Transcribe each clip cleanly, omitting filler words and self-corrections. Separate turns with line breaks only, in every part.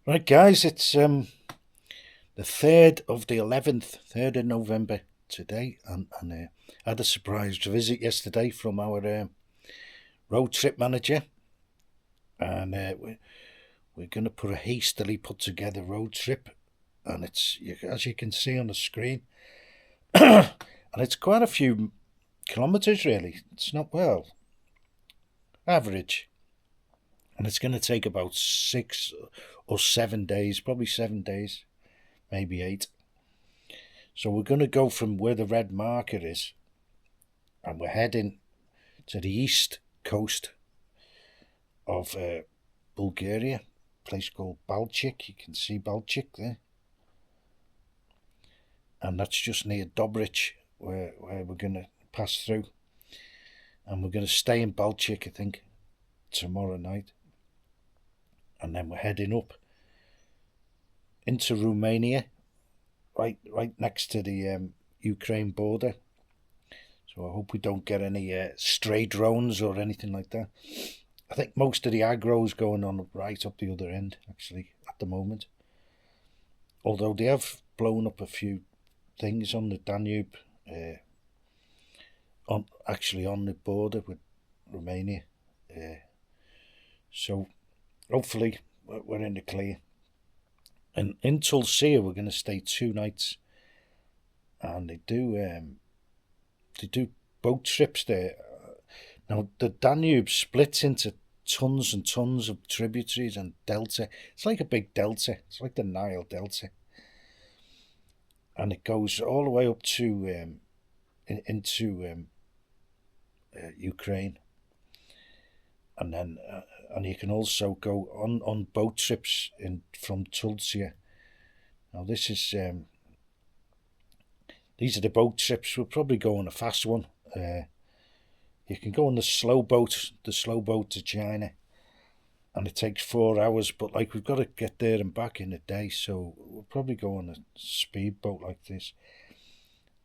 Right, guys, it's the 3rd of the 11th, 3rd of November today, and I had a surprise visit yesterday from our road trip manager, and we're going to put a hastily put together road trip, and as you can see on the screen, and it's quite a few kilometres really. It's not average, and it's going to take about 6 or 7 days, probably 7 days, maybe 8. So we're going to go from where the red marker is, and we're heading to the east coast of Bulgaria, a place called Balchik. You can see Balchik there, and that's just near Dobrich, where we're going to pass through, and we're going to stay in Balchik, I think, tomorrow night, and then we're heading up into Romania, right next to the Ukraine border. So I hope we don't get any stray drones or anything like that. I think most of the aggro is going on right up the other end, actually, at the moment. Although they have blown up a few things on the Danube, on the border with Romania. So hopefully we're in the clear. And in Tulcea we're going to stay 2 nights, and they do boat trips there. Now the Danube splits into tons and tons of tributaries and delta. It's like a big delta. It's like the Nile Delta, and it goes all the way up to into Ukraine, and then and you can also go on boat trips from Tulcea. Now these are the boat trips. We'll probably go on a fast one. You can go on the slow boat to China, and it takes 4 hours. But we've got to get there and back in a day, so we'll probably go on a speedboat like this,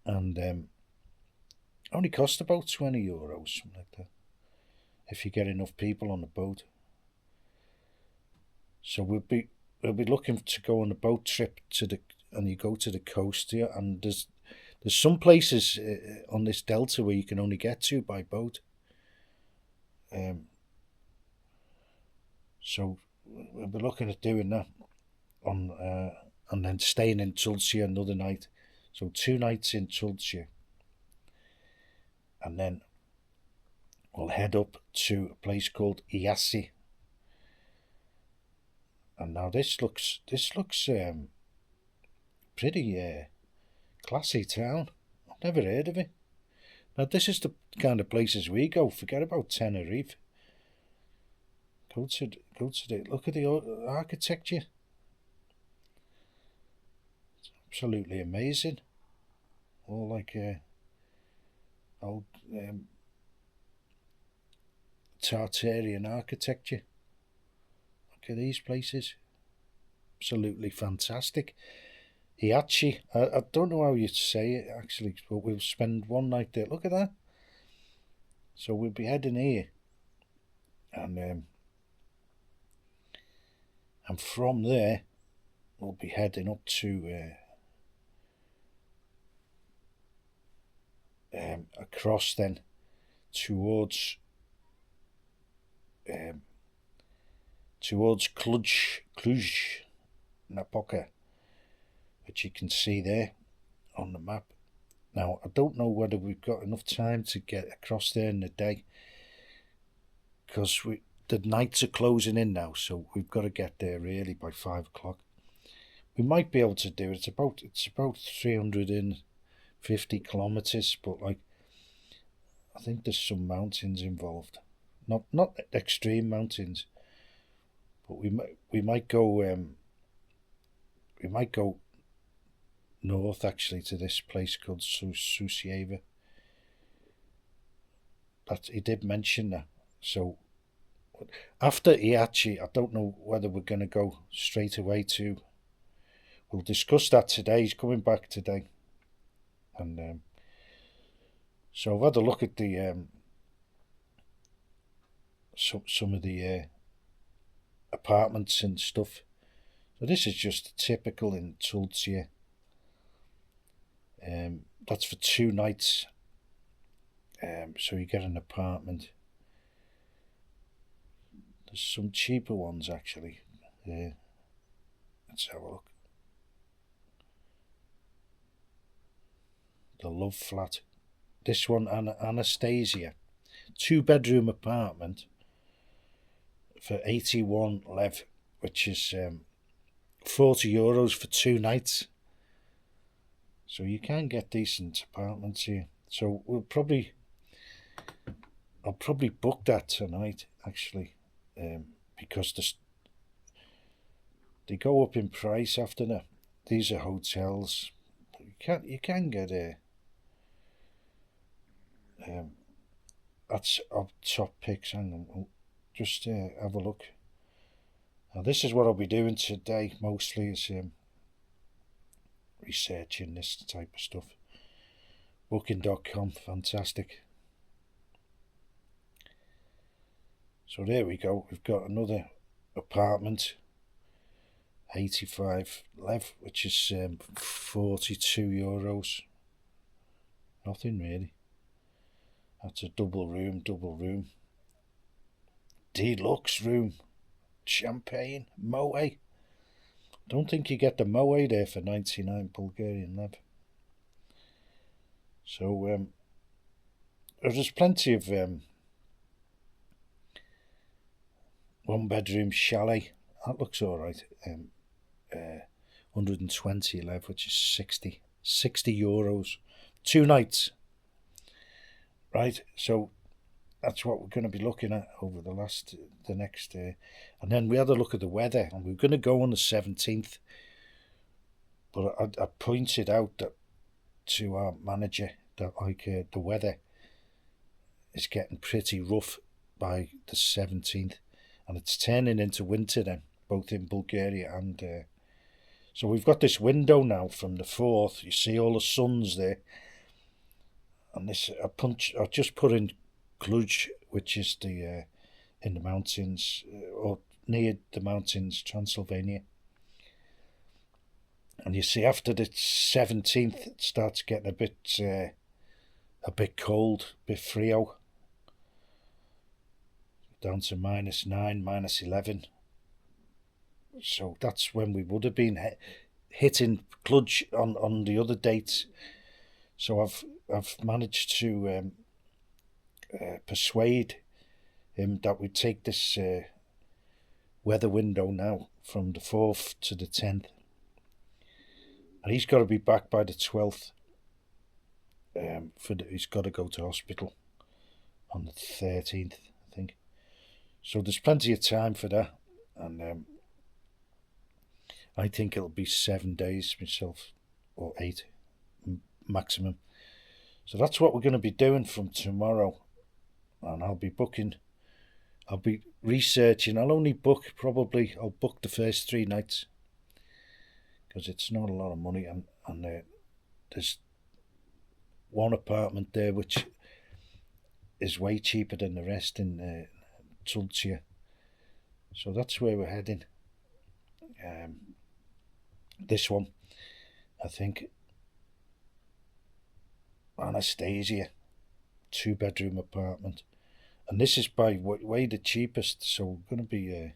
and only cost about €20, something like that, if you get enough people on the boat. So we'll be looking to go on a boat trip and you go to the coast here, and there's some places on this delta where you can only get to by boat. So we'll be looking at doing that and then staying in Tulcea another night. So 2 nights in Tulcea, and then we'll head up to a place called Iasi. And now this looks pretty classy town. I've never heard of it. Now this is the kind of places we go. Forget about Tenerife. Go to the look at the architecture. It's absolutely amazing. All like old Tartarian architecture. Look at these places. Absolutely fantastic. Iachi, I don't know how you say it actually, but we'll spend 1 night there. Look at that. So we'll be heading here, and from there we'll be heading up to across then towards Cluj Napoca, which you can see there on the map. Now I don't know whether we've got enough time to get across there in the day, because the nights are closing in now, so we've got to get there really by 5 o'clock. We might be able to do it. It's about 350 kilometers, but I think there's some mountains involved. Not extreme mountains, but we might go north actually to this place called Susieva. That he did mention that. So after Iachi, I don't know whether we're going to go straight away to. We'll discuss that today. He's coming back today, and so I've had a look at the some of the apartments and stuff. So this is just typical in Tulsia. That's for 2 nights. So you get an apartment. There's some cheaper ones actually. Let's have a look. The Love Flat. This one, Anastasia. 2-bedroom apartment for 81 lev, which is €40 for 2 nights. So you can get decent apartments here. So I'll probably book that tonight actually, because they go up in price after that. These are hotels. You can get that's our top picks. Hang on, we'll just have a look. Now this is what I'll be doing today mostly, is researching this type of stuff. Booking.com, fantastic. So there we go, we've got another apartment, 85 lev, which is €42. Nothing really. That's a double room. Deluxe room, champagne, moe. Don't think you get the moe there for 99 Bulgarian lev. So there's plenty of 1-bedroom chalet. That looks alright. 120 lev, which is €60. 2 nights. Right, so that's what we're going to be looking at over the next and then we had a look at the weather, and we're going to go on the 17th, but I pointed out that to our manager that the weather is getting pretty rough by the 17th, and it's turning into winter then, both in Bulgaria and so we've got this window now from the 4th. You see all the suns there, and this I just put in Cluj, which is the in the mountains or near the mountains, Transylvania. And you see after the 17th it starts getting a bit cold, a bit frio, down to -9, -11. So that's when we would have been hitting Cluj on the other dates. So I've managed to persuade him that we take this weather window now from the 4th to the 10th, and he's got to be back by the 12th. He's got to go to hospital on the 13th, I think. So there's plenty of time for that, and I think it'll be 7 days myself, or 8 maximum. So that's what we're going to be doing from tomorrow, and I'll be researching. I'll book the first 3 nights, because it's not a lot of money, and there's one apartment there which is way cheaper than the rest in Tulsia. So that's where we're heading. This one, I think, Anastasia, 2-bedroom apartment, and this is by way the cheapest. So we're going to be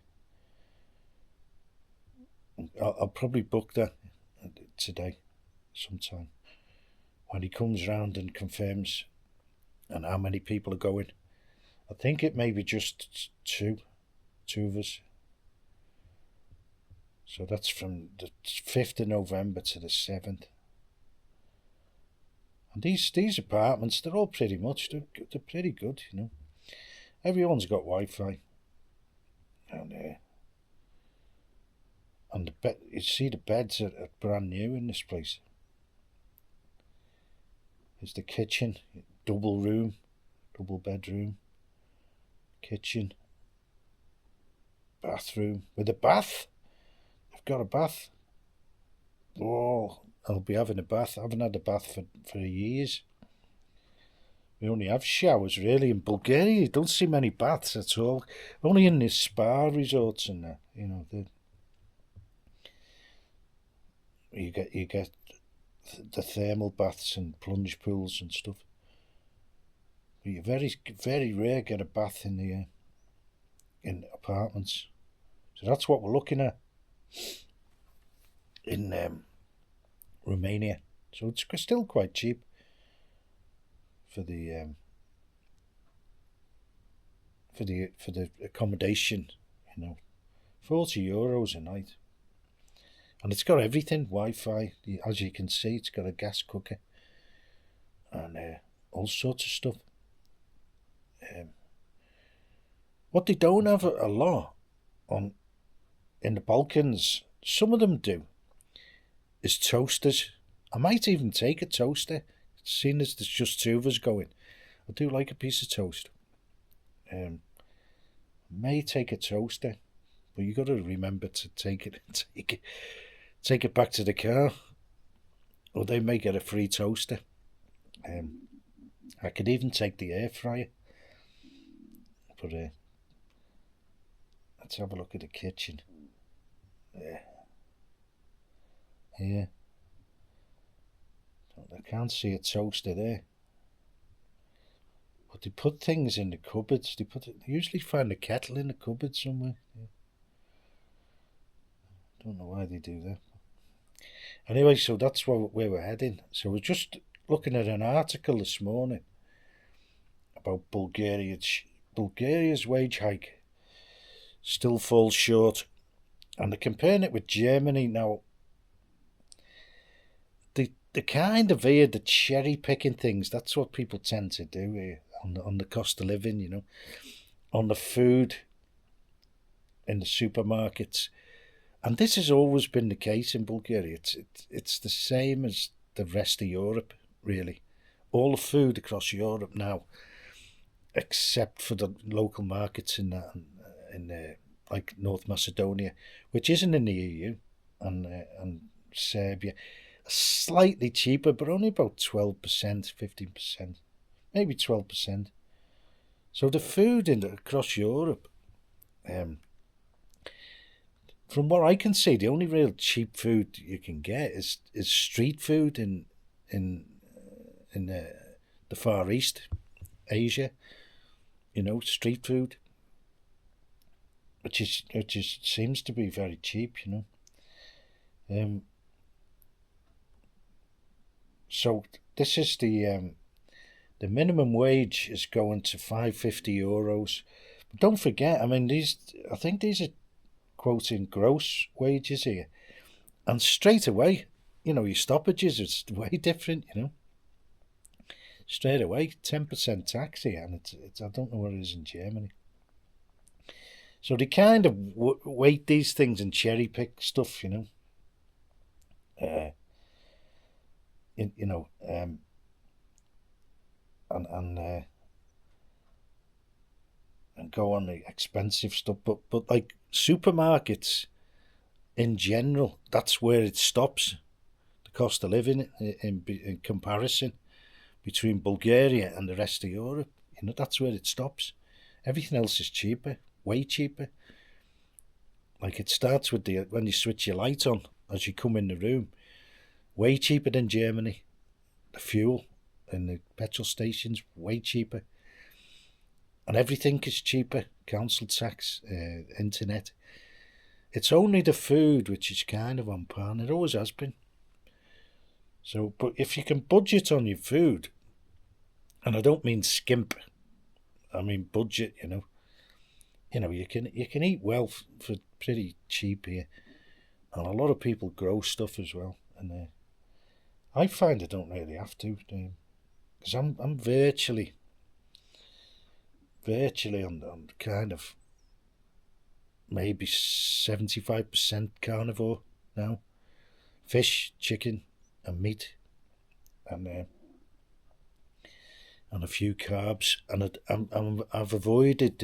I'll probably book that today sometime when he comes round and confirms and how many people are going. I think it may be just two of us. So that's from the 5th of November to the 7th. And these apartments, they're all pretty much, they're pretty good, you know. Everyone's got Wi-Fi. And you see the beds are brand new in this place. There's the kitchen, double bedroom, kitchen, bathroom with a bath. I've got a bath. Oh, I'll be having a bath. I haven't had a bath for years. We only have showers really in Bulgaria. You don't see many baths at all. Only in the spa resorts and that, you know. You get the thermal baths and plunge pools and stuff. But you very rare get a bath in apartments. So that's what we're looking at in Romania. So it's still quite cheap for the accommodation. €40 a night, and it's got everything: Wi-Fi. As you can see, it's got a gas cooker and all sorts of stuff. What they don't have a lot in the Balkans, some of them do, is toasters. I might even take a toaster, seeing as there's just two of us going. I do like a piece of toast. May take a toaster, but you got to remember to take it back to the car, or they may get a free toaster. I could even take the air fryer. But let's have a look at the kitchen. Yeah. I can't see a toaster there. But they put things in the cupboards. They usually find a kettle in the cupboard somewhere. Yeah. Don't know why they do that. Anyway, so that's where we're heading. So we're just looking at an article this morning about Bulgaria. Bulgaria's wage hike still falls short, and they're comparing it with Germany now. They kind of here, the cherry picking things. That's what people tend to do here on the cost of living, on the food in the supermarkets. And this has always been the case in Bulgaria. It's the same as the rest of Europe, really. All the food across Europe now, except for the local markets in like North Macedonia, which isn't in the EU, and Serbia, slightly cheaper, but only about 12%, 15%, maybe 12%. So the food across Europe, from what I can see, the only real cheap food you can get is street food in the Far East, Asia. Street food, which seems to be very cheap. So this is the minimum wage is going to €550. But don't forget, I think these are quoting gross wages here, and straight away, your stoppages is way different. Straight away 10% tax here, and it's I don't know what it is in Germany. So they kind of weight these things and cherry pick stuff, and go on the expensive stuff, but like supermarkets in general, that's where it stops. The cost of living in comparison between Bulgaria and the rest of Europe, that's where it stops. Everything else is cheaper, way cheaper. Like it starts with when you switch your light on as you come in the room, way cheaper than Germany. The fuel in the petrol stations, way cheaper. And everything is cheaper, council tax, internet. It's only the food which is kind of on par, and it always has been. So, but if you can budget on your food, and I don't mean skimp, I mean budget, you can eat well for pretty cheap here, and a lot of people grow stuff as well, and I find I don't really have to, because I'm virtually on kind of maybe 75% carnivore now, fish, chicken, and meat, and a few carbs, and I've avoided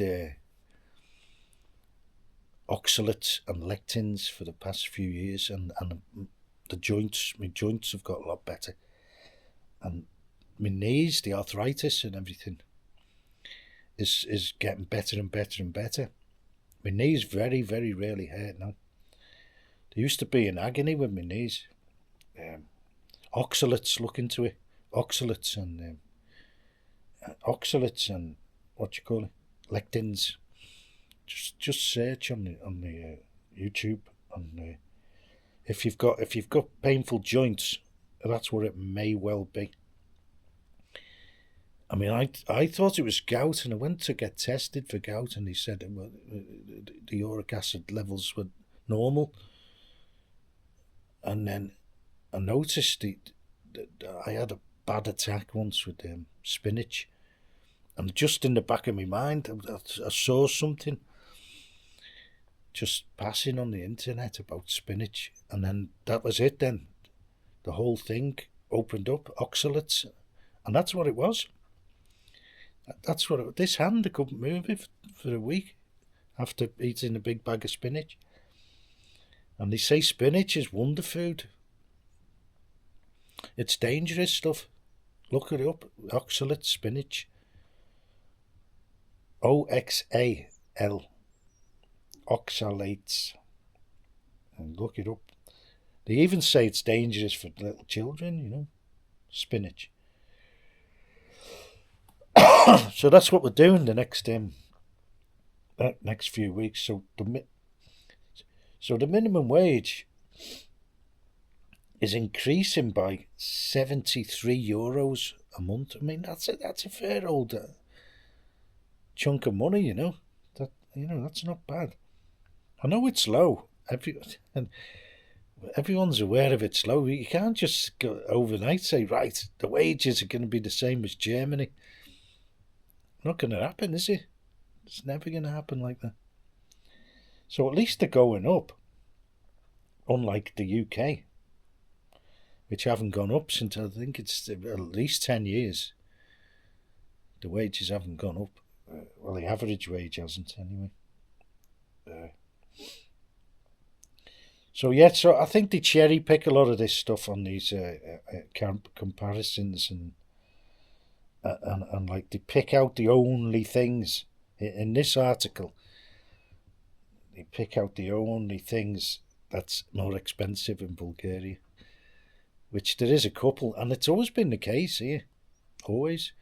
oxalates and lectins for the past few years, and my joints have got a lot better, and my knees, the arthritis and everything is getting better and better and better. My knees very, very rarely hurt now. There used to be an agony with my knees, oxalates. Look into it. Oxalates and what you call it, lectins. Just search on the YouTube, and if you've got painful joints, that's what it may well be. I mean, I thought it was gout, and I went to get tested for gout, and they said the uric acid levels were normal, and then I noticed that I had a bad attack once with spinach, and just in the back of my mind, I saw something just passing on the internet about spinach, and then that was it. Then the whole thing opened up, oxalates, and that's what it was. That's what this hand, I couldn't move it for a week after eating a big bag of spinach. And they say spinach is wonder food. It's dangerous stuff. Look it up. Oxalate spinach. OXAL. Oxalates. And look it up. They even say it's dangerous for little children, spinach. So that's what we're doing the next few weeks. So the minimum wage is increasing by €73 a month. I mean, that's a fair old chunk of money, that's not bad. I know it's low. Everyone's aware of it's low. You can't just go overnight say, right, the wages are going to be the same as Germany. Not going to happen, is it? It's never going to happen like that. So at least they're going up, unlike the UK, which haven't gone up since I think it's at least 10 years. The wages haven't gone up. Well, the average wage hasn't anyway. So I think they cherry pick a lot of this stuff on these comparisons and like they pick out the only things in this article. They pick out the only things that's more expensive in Bulgaria, which there is a couple, and it's always been the case here. Always,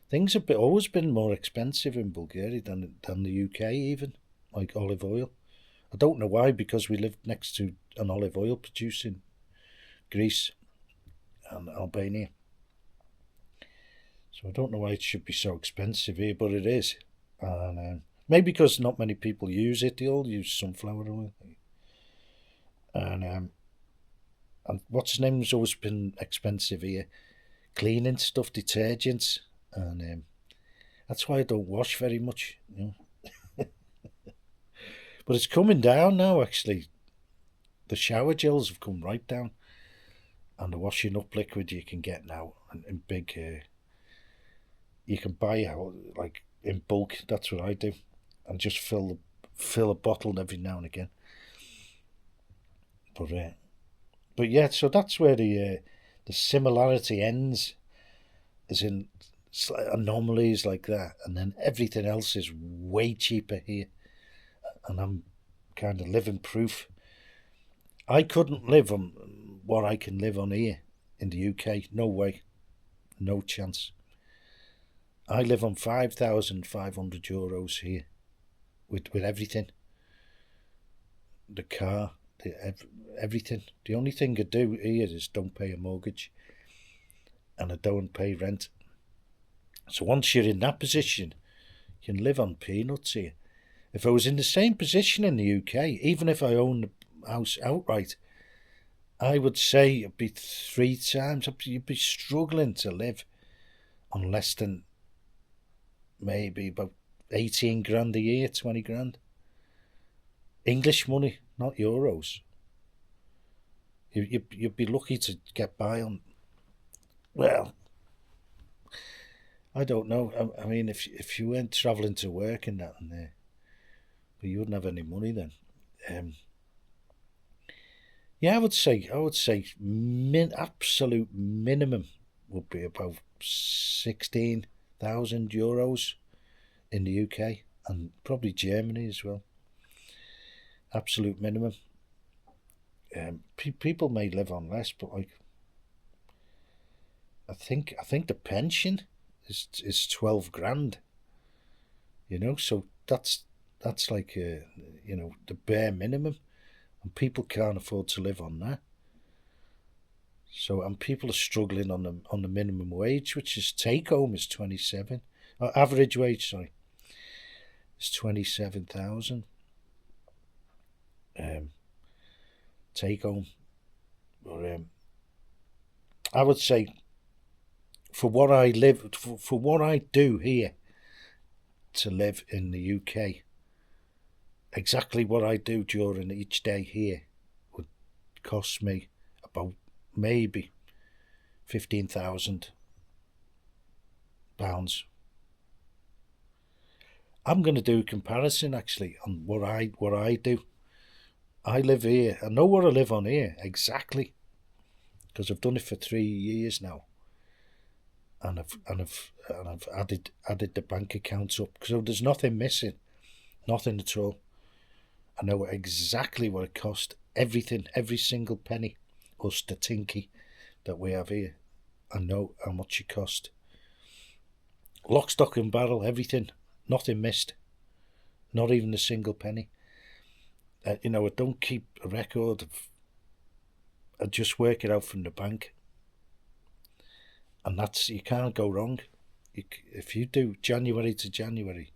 things have always been more expensive in Bulgaria than the UK, even like olive oil. I don't know why, because we live next to an olive oil producing Greece and Albania. So I don't know why it should be so expensive here, but it is. And maybe because not many people use it. They all use sunflower oil. And what's his name's always been expensive here. Cleaning stuff, detergents. And that's why I don't wash very much. But it's coming down now, actually. The shower gels have come right down. And the washing up liquid you can get now in big... you can buy out like in bulk. That's what I do, and just fill a bottle every now and again. But yeah, so that's where the similarity ends, as in anomalies like that, and then everything else is way cheaper here, and I'm kind of living proof. I couldn't live on what I can live on here in the UK. No way, no chance. I live on €5,500 here, with everything. The car, everything. The only thing I do here is don't pay a mortgage, and I don't pay rent. So once you're in that position, you can live on peanuts here. If I was in the same position in the UK, even if I own the house outright, I would say it'd be 3 times. You'd be struggling to live on less than maybe about 18 grand a year, 20 grand. English money, not euros. You'd be lucky to get by on, well, I don't know. I mean, if you weren't travelling to work and that, but you wouldn't have any money then. Yeah, I would say absolute minimum would be about €16,000 in the UK, and probably Germany as well. Absolute minimum. People may live on less, but like I think the pension is 12 grand. So that's like the bare minimum, and people can't afford to live on that. So, and people are struggling on the minimum wage, which is take home is 27. Average wage, sorry, is 27,000. Take home, but I would say for what I live, for what I do here to live in the UK, exactly what I do during each day here would cost me about maybe £15,000. I'm going to do a comparison actually on what I do. I live here. I know what I live on here exactly because I've done it for 3 years now, and I've added the bank accounts up, so there's nothing missing, nothing at all. I know exactly what it cost. Everything, every single penny, or statinky that we have here. I know how much it cost. Lock, stock and barrel, everything. Nothing missed. Not even a single penny. I don't keep a record of. I just work it out from the bank. And you can't go wrong. If you do January to January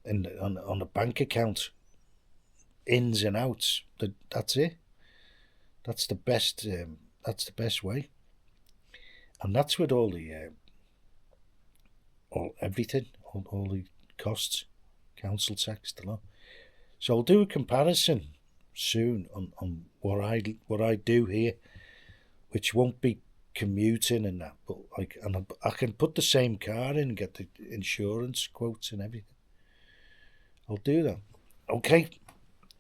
on a bank account, ins and outs, that's it. That's the best. That's the best way. And that's with all the everything, all the costs, council tax, the lot. So I'll do a comparison soon on what I do here, which won't be commuting and that, but I can put the same car in and get the insurance quotes and everything. I'll do that. Okay,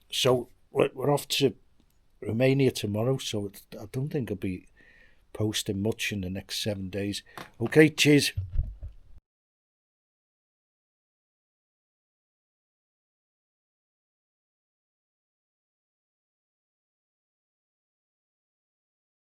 so we're off to Romania tomorrow, so I don't think I'll be posting much in the next 7 days. Okay, cheers.